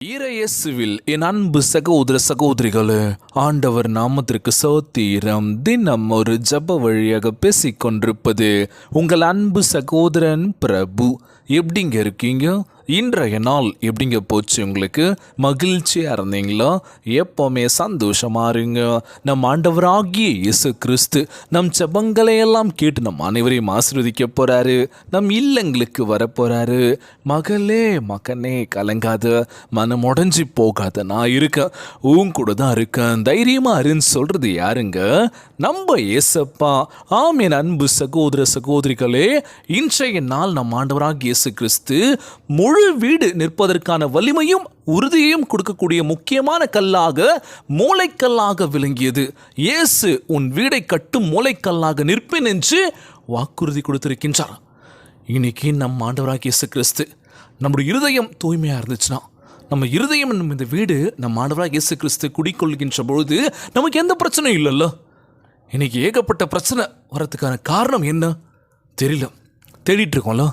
இறையேசுவில் என் அன்பு சகோதர சகோதரிகளே, ஆண்டவர் நாமத்திற்கு சோத்திரம். தினம் ஒரு ஜப வழியாக பேசிக் கொண்டிருப்பது உங்கள் அன்பு சகோதரன் பிரபு. எப்படிங்க இருக்கீங்க? இன்றைய நாள் எப்படிங்க போச்சு? உங்களுக்கு மகிழ்ச்சியாக இருந்தீங்களா? எப்போவுமே சந்தோஷமாக இருங்க. நம் ஆண்டவராகிய இயேசு கிறிஸ்து நம் ஜெபங்களை எல்லாம் கேட்டு நம் அனைவரையும் ஆசீர்வதிக்க போகிறாரு. நம் இல்லங்களுக்கு வரப்போகிறாரு. மகளே மகனே கலங்காத, மனம் உடஞ்சி போகாத, நான் இருக்கேன், உன் கூட தான் இருக்கேன், தைரியமாக இருன்னு சொல்கிறது யாருங்க? நம்ம ஏசப்பா. ஆம் என் அன்பு சகோதர சகோதரிகளே, இன்றைய நாள் நம் ஆண்டவராகிய இயேசு கிறிஸ்து முழு வீடு நிற்பதற்கான வலிமையும் உறுதியையும் கொடுக்கக்கூடிய முக்கியமான கல்லாக, மூளைக்கல்லாக விளங்கியது. இயேசு உன் வீடை கட்டும் மூளைக்கல்லாக நிற்பேன் என்று வாக்குறுதி கொடுத்திருக்கின்றார். இன்னைக்கு நம் ஆண்டவராகிய இயேசு கிறிஸ்து நம்முடைய இருதயம் தூய்மையாக இருந்துச்சுன்னா, நம்ம இருதயம் என்னும் இந்த வீடு நம் ஆண்டவராகிய இயேசு கிறிஸ்து குடிக்கொள்கின்ற பொழுது நமக்கு எந்த பிரச்சனையும் இல்லைல்ல. இன்னைக்கு ஏகப்பட்ட பிரச்சனை வரதுக்கான காரணம் என்ன தெரியல. தேடிட்டு இருக்கோம்ல,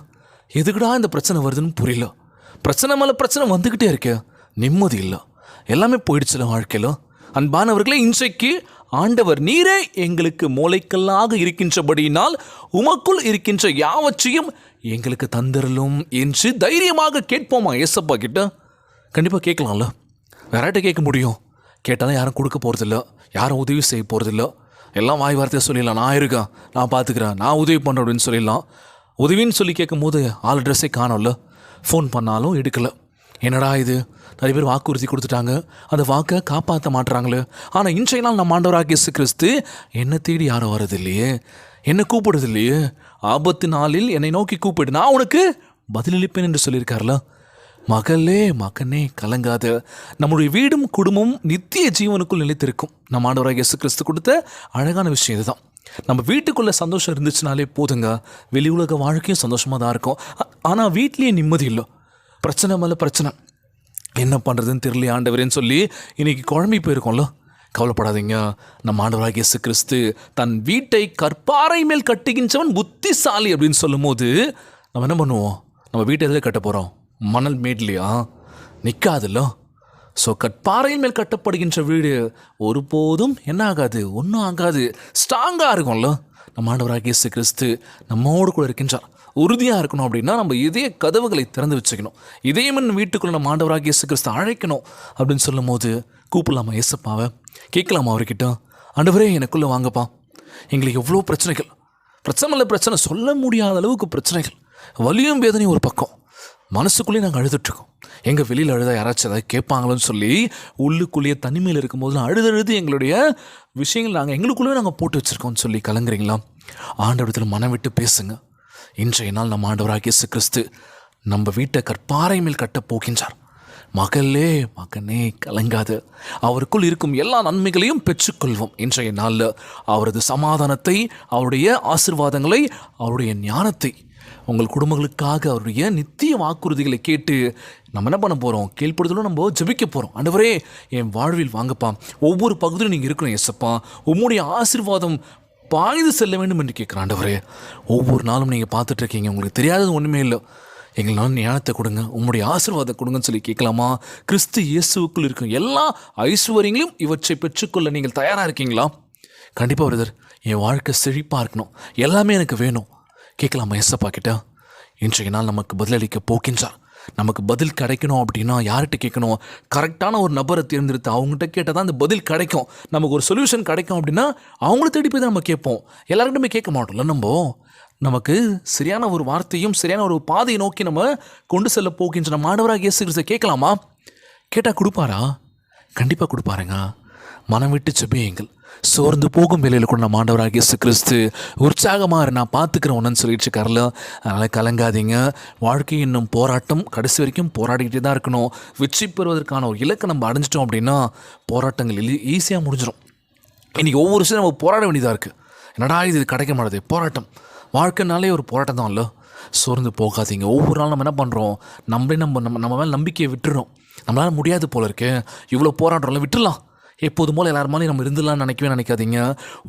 எதுக்குடா இந்த பிரச்சனை வருதுன்னு புரியல. பிரச்சனை மேலே பிரச்சனை வந்துக்கிட்டே இருக்க, நிம்மதி இல்லை, எல்லாமே போயிடுச்சுல வாழ்க்கையில். அன்பானவர்களே, இன்றைக்கு ஆண்டவர் நீரே எங்களுக்கு மூளைக்கல்லாக இருக்கின்றபடியினால் உமக்குள் இருக்கின்ற யாவற்றையும் எங்களுக்கு தந்திரலும் என்று தைரியமாக கேட்போமா ஏசப்பா கிட்ட? கண்டிப்பாக கேட்கலாம்ல. வேறாட்ட கேட்க முடியும், கேட்டாலும் யாரும் கொடுக்க போகிறதில்ல, யாரும் உதவி செய்ய போகிறதில்ல. எல்லாம் வாய் வார்த்தையை சொல்லிடலாம், நான் இருக்கேன், நான் பார்த்துக்கிறேன், நான் உதவி பண்ணுறேன் அப்படின்னு சொல்லிடலாம். உதவின்னு சொல்லி கேட்கும் போது ஆள் அட்ரஸே காணோம்ல. ஃபோன் பண்ணாலும் எடுக்கலை. என்னடா இது, நிறைய பேர் வாக்குறுதி கொடுத்துட்டாங்க, அந்த வாக்கை காப்பாற்ற மாட்டுறாங்களே. ஆனால் இன்றைய நாள் நம்ம ஆண்டவராகிய இயேசு கிறிஸ்து என்னை தேடி யாரும் வர்றது இல்லையே, என்னை கூப்பிடுறது இல்லையே. ஆபத்து நாளில் என்னை நோக்கி கூப்பிடு, நான் உனக்கு பதிலளிப்பேன் என்று சொல்லியிருக்காருல. மகளே மகனே கலங்காத, நம்முடைய வீடும் குடும்பமும் நித்திய ஜீவனுக்குள் நிலைத்திருக்கும். நம்ம ஆண்டவராகிய இயேசு கிறிஸ்து கொடுத்த அழகான விஷயம் இதுதான். நம்ம வீட்டுக்குள்ளே சந்தோஷம் இருந்துச்சுனாலே போதுங்க, வெளி உலக வாழ்க்கையும் சந்தோஷமாக தான் இருக்கும். ஆனால் வீட்லேயே நிம்மதி இல்லை, பிரச்சனை மேலே பிரச்சனை, என்ன பண்ணுறதுன்னு தெரியல ஆண்டவரேன்னு சொல்லி இன்றைக்கி குழம்பி போயிருக்கோம்ல. கவலைப்படாதீங்க, நம்ம ஆண்டவராகிய இயேசு கிறிஸ்து தன் வீட்டை கற்பாறை மேல் கட்டுகின்றவன் புத்திசாலி அப்படின்னு சொல்லும் போது நம்ம என்ன பண்ணுவோம்? நம்ம வீட்டை எதில் கட்ட போகிறோம்? மணல் மேட்லையா? நிற்காதுல்ல. ஸோ கற்பாறையின் மேல் கட்டப்படுகின்ற வீடு ஒருபோதும் என்ன ஆகாது, ஒன்றும் ஆகாது, ஸ்ட்ராங்காக இருக்கும்ல. நம்ம ஆண்டவராகிய இயேசு கிறிஸ்து நம்மோடு கூட இருக்கின்றார். உறுதியாக இருக்கணும் அப்படின்னா நம்ம இதய கதவுகளை திறந்து வச்சுக்கணும். இதயமன் வீட்டுக்குள்ளே நம்ம ஆண்டவராகிய இயேசு கிறிஸ்து அழைக்கணும் அப்படின்னு சொல்லும் போது கூப்பிடலாமா ஏசப்பாவை? கேட்கலாமா அவர்கிட்ட? ஆண்டவரே எனக்குள்ளே வாங்கப்பா, எங்களுக்கு எவ்வளோ பிரச்சனைகள், பிரச்சனை சொல்ல முடியாத அளவுக்கு பிரச்சனைகள், வலியும் வேதனையும் ஒரு பக்கம், மனசுக்குள்ளேயே நாங்கள் அழுதுட்ருக்கோம். எங்கள் வெளியில் அழுதா யாராச்சும் ஏதாவது கேட்பாங்களோன்னு சொல்லி உள்ளுக்குள்ளேயே தனிமையில் இருக்கும்போதெல்லாம் அழுது எங்களுடைய விஷயங்கள் எங்களுக்குள்ளேயே நாங்கள் போட்டு வச்சுருக்கோம்னு சொல்லி கலங்குறீங்களா? ஆண்டவரத்தில் மனம் விட்டு பேசுங்க. இன்றைய நாள் நம்ம ஆண்டவராகிய இயேசு கிறிஸ்து நம்ம வீட்டை கற்பாறை மேல் கட்டப் போகின்றார். மகளே மகனே கலங்காத, அவருக்குள் இருக்கும் எல்லா நன்மைகளையும் பெற்றுக்கொள்வோம். இன்றைய நாளில் அவரது சமாதானத்தை, அவருடைய ஆசீர்வாதங்களை, அவருடைய ஞானத்தை, உங்கள் குடும்பங்களுக்காக அவருடைய நித்திய வாக்குறுதிகளை கேட்டு நம்ம என்ன பண்ண போகிறோம்? கீழ்ப்படுதலும் நம்ம ஜெபிக்க போகிறோம். ஆண்டவரே என் வாழ்வில் வாங்கப்பா, ஒவ்வொரு பகுதியிலும் நீங்கள் இருக்கணும் ஏசப்பா, உம்முடைய ஆசீர்வாதம் பாய்ந்து செல்ல வேண்டும் என்று கேட்குறேன். ஆண்டவரே, ஒவ்வொரு நாளும் நீங்கள் பார்த்துட்ருக்கீங்க, உங்களுக்கு தெரியாதது ஒன்றுமே இல்லை, எங்களால் ஞானத்தை கொடுங்க, உம்முடைய ஆசீர்வாதம் கொடுங்கன்னு சொல்லி கேட்கலாமா? கிறிஸ்து இயேசுக்குள் இருக்கும் எல்லா ஐஸ்வர்யங்களையும் இவற்றை பெற்றுக்கொள்ள நீங்கள் தயாராக இருக்கீங்களா? கண்டிப்பாக பிரதர், என் வாழ்க்கை செழிப்பாக இருக்கணும், எல்லாமே எனக்கு வேணும், கேட்கலாமா ஏசப்பா கிட்ட? இன்றைய நாள் நமக்கு பதிலளிக்க போக்கின்றார். நமக்கு பதில் கிடைக்கணும் அப்படின்னா யார்கிட்ட கேட்கணும்? கரெக்டான ஒரு நபரை தேர்ந்தெடுத்து அவங்ககிட்ட கேட்டால் தான் அந்த பதில் கிடைக்கும். நமக்கு ஒரு சொல்யூஷன் கிடைக்கும் அப்படின்னா அவங்கள தேடி போய் தான் நம்ம கேட்போம். எல்லாருக்கிட்டுமே கேட்க மாட்டோம்ல. நமக்கு சரியான ஒரு வார்த்தையும் சரியான ஒரு பாதையை நோக்கி நம்ம கொண்டு செல்ல போகின்ற நம்ம ஆண்டவராகிய இயேசு கிறிஸ்துவை கேட்கலாமா? கேட்டால் கொடுப்பாரா? கண்டிப்பாக கொடுப்பாருங்க. மனம் விட்டு ஜெபியுங்கள். சோர்ந்து போகும் வேலையில் கூட நம்ம ஆண்டவராகிய இயேசு கிறிஸ்து உற்சாகமாக நான் பார்த்துக்கிறேன் ஒன்றுன்னு சொல்லிட்டு இருக்காருல. அதனால் கலங்காதீங்க. வாழ்க்கை இன்னும் போராட்டம், கடைசி வரைக்கும் போராடிக்கிட்டே தான் இருக்கணும். வெற்றி பெறுவதற்கான ஒரு இலக்கை நம்ம அடைஞ்சிட்டோம் அப்படின்னா போராட்டங்கள் ஈஸியாக முடிஞ்சிடும். இன்றைக்கி ஒவ்வொரு விஷயம் நம்ம போராட வேண்டியதாக இருக்குது. என்னடா இது கிடைக்க மாட்டேது, போராட்டம். வாழ்க்கைனாலே ஒரு போராட்டம் தான் இல்லை. சோர்ந்து போகாதீங்க. ஒவ்வொரு நாளும் நம்ம என்ன பண்ணுறோம்? நம்ம மேலே நம்பிக்கையை விட்டுறோம். நம்மளால் முடியாது போல இருக்கு, இவ்வளோ போராடுறோம்ல, விட்டுடலாம், எப்போதும் போல் எல்லாரும் மேலேயும் நம்ம இருந்துடலாம்னு நினைக்கவே நினைக்காதீங்க.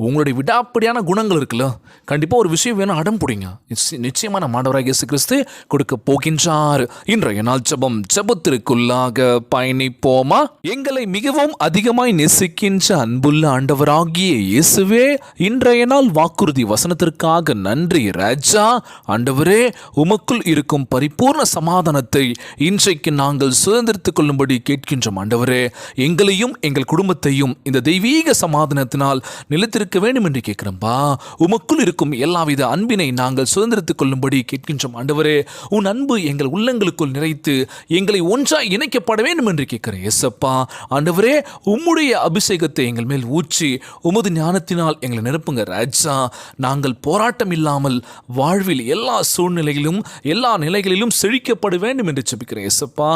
உங்களுடைய விடாப்படியான குணங்கள் இருக்குல்ல, கண்டிப்பாக ஒரு விஷயம் வேணும், அடம் பிடிங்க. நிச்சயமாக நம்ம ஆண்டவராகிய இயேசு கிறிஸ்து கொடுக்க போகின்றார். இன்றைய நாள் ஜெபம், ஜெபத்திற்குள்ளாக பயணிப்போமா? எங்களை மிகவும் அதிகமாய் நேசிக்கின்ற அன்புள்ள ஆண்டவராகிய இயேசுவே, இன்றைய நாள் வாக்குறுதி வசனத்திற்காக நன்றி ராஜா. ஆண்டவரே, உமக்குள் இருக்கும் பரிபூர்ண சமாதானத்தை இன்றைக்கு நாங்கள் சுதந்திரித்துக் கொள்ளும்படி கேட்கின்றோம். ஆண்டவரே, எங்களையும் எங்கள் குடும்பத்தையும் இந்த தெய்வீக சமாதானத்தினால் நிலைத்திருக்க வேண்டும் என்று கேட்கிறோம்பா. உமக்குள் இருக்கும் எல்லாவித அன்பினை நாங்கள் சுதந்திரித்துக் கொள்ளும்படி கேட்கின்றோம். ஆண்டவரே, உன் அன்பு எங்கள் உள்ளங்களுக்குள் நிறைத்து எங்களை ஒன்றாய் இணைக்கப்பட வேண்டும் என்று கேட்கிறேன். ஏசப்பா, ஆண்டவரே, உம்முடைய அபிஷேகத்தை எங்கள் மேல் ஊற்றி உமது ஞானத்தினால் எங்களை நிரப்புங்க ராஜா. நாங்கள் போராட்டம் இல்லாமல் வாழ்வில் எல்லா சூழ்நிலையிலும் எல்லா நிலைகளிலும் செழிக்கப்பட வேண்டும் என்று ஜெபிக்கிறேன். ஏசப்பா,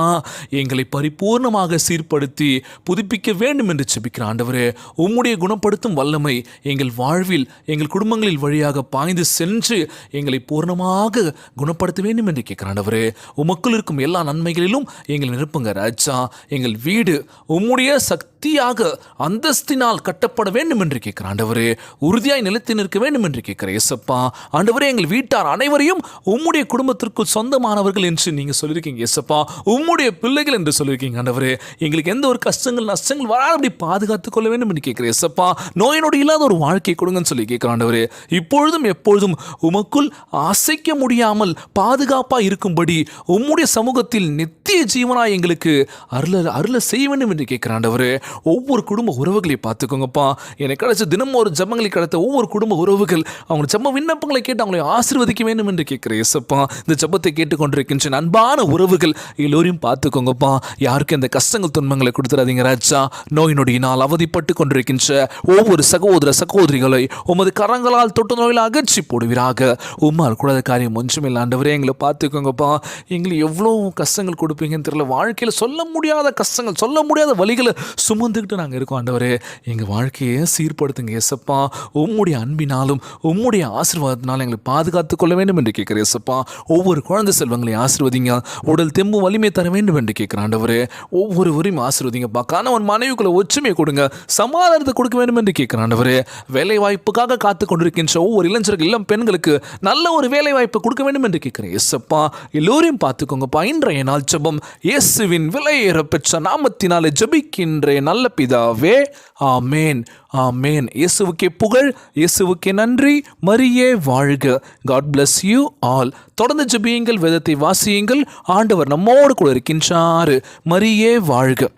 எங்களை பரிபூர்ணமாக சீர்படுத்தி புதுப்பிக்க வேண்டும் என்று ஜெபிக்கிறேன். ஆண்டவரே, உம்முடைய குணப்படுத்தும் வல்லமை எங்கள் வாழ்வில் எங்கள் குடும்பங்களில் வழியாக பாய்ந்து சென்று எங்களை பூர்ணமாக குணப்படுத்த வேண்டும் என்று கேட்கிறேன். ஆண்டவரே, உமக்குள் இருக்கும் எல்லா நன்மைகளிலும் எங்களை நிரப்புங்க ராஜா. எங்கள் வீடு உம்முடைய சக்தியாக அந்தஸ்தினால் கட்டப்பட வேண்டும் என்று கேட்கிறேன். ஆண்டவரே, உறுதியாய் நிலைத்து நிற்க வேண்டும் என்று கேட்கிறேன். ஏசப்பா, ஆண்டவரே, எங்கள் வீட்டார் அனைவரையும் உம்முடைய குடும்பத்திற்குள் சொந்தமானவர்கள் என்று நீங்க சொல்லியிருக்கீங்க. ஏசப்பா, உம்முடைய பிள்ளைகள் என்று சொல்லியிருக்கீங்க. ஆண்டவரே, எங்களுக்கு எந்த ஒரு கஷ்டங்கள் நஷ்டங்கள் வராதபடி பாதுகாத்துக் கொள்ள வேண்டும் என்று கேட்கிறேன். ஏசப்பா, நோயினோடு இல்லாத ஒரு வாழ்க்கை கொடுங்கன்னு சொல்லி கேட்கிறேன். ஆண்டவரே, இப்பொழுதும் எப்பொழுதும் உமக்குள் அசைக்க முடியாமல் பாதுகாப்பாக இருக்கும்படி உம்முடைய சமூகத்தில் நித்திய ஜீவனாய் எங்களுக்கு அருள செய்ய வேண்டும் என்று கேட்கிறேன். ஆண்டவரே, ஒவ்வொரு குடும்ப உறவுகளை பார்த்துக்கோங்கப்பா. எனக்கு கிடைச்ச தினம் ஒரு ஜெபங்களை கிடைத்த ஒவ்வொரு குடும்ப உறவுகள் அவங்க ஜெப விண்ணப்பங்களை கேட்டு அவங்களை ஆசீர்வதிக்க வேண்டும் என்று கேட்கிறேன். ஏசப்பா, இந்த ஜெபத்தை கேட்டுக்கொண்டிருக்கின்ற அன்பான உறவுகள் எல்லோரையும் பார்த்துக்கோங்கப்பா. யாருக்கும் இந்த கஷ்டங்கள் துன்பங்களை கொடுத்துறாதீங்க ராஜா. நோய் நொடியினால் அவதிப்பட்டு கொண்டிருக்கின்ற ஒவ்வொரு சகோதர சகோதரிகளை உமது கரங்களால் தொட்டு நோயில் அகற்றி போடுவீராக. உம்மால் கூடாத காரியம் ஒன்றுமில்லை. ஆண்டவரே, எங்களை பார்த்துக்கோங்கப்பா. எங்களுக்கு எவ்வளோ கஷ்டங்கள் கொடுப்பீங்கன்னு தெரியல. வாழ்க்கையில் சொல்ல முடியாத கஷ்டங்கள், சொல்ல முடியாத வழிகளை சுமந்துக்கிட்டு நாங்கள் இருக்கோம். ஆண்டவரே, எங்கள் வாழ்க்கையை சீர்படுத்துங்க ஏசப்பா. உம்முடைய அன்பினாலும் உம்முடைய ஆசீர்வாதத்தினாலும் எங்களை பாதுகாத்துக் கொள்ள வேண்டும் என்று கேட்கிறேன். ஏசப்பா, ஒவ்வொரு குழந்தை செல்வங்களை ஆசீர்வதிங்க. உடல் தெம்பு வலிமை தர வேண்டும் என்று கேட்கிறேன். ஆண்டவரே, ஒவ்வொருவரையும் ஆசீர்வதிங்கப்பா. கணவன் மனைவிக்குள்ள ஒற்றுமையை கொடுங்க, சமாதானத்தை கொடுக்க வேண்டும் என்று கேட்கிறேன். ஆண்டவரே, வேலை வாய்ப்புக்காக காத்து கொண்டிருக்கின்ற ஒவ்வொரு இளைஞர்கள் இளம் பெண்களுக்கு நல்ல ஒரு வேலை வாய்ப்பை கொடுக்க வேண்டும் என்று கேட்கிறேன். ஏசப்பா, எல்லோரையும் பார்த்துக்கோங்கப்பா. இன்றைய நாள் ஜெபம் இயேசுவின் விலையேற பெற்ற நாமத்தினாலே ஜெபிக்கின்றேன் நல்ல பிதாவே, ஆமேன், ஆமேன். இயேசுவுக்கே புகழ், இயேசுவுக்கே நன்றி. மரியே வாழ்க. God bless you all. தொடர்ந்து ஜெபியுங்கள், வேதத்தை வாசியுங்கள். ஆண்டவர் நம்மோடு கூட இருக்கின்றார். மரியே வாழ்க.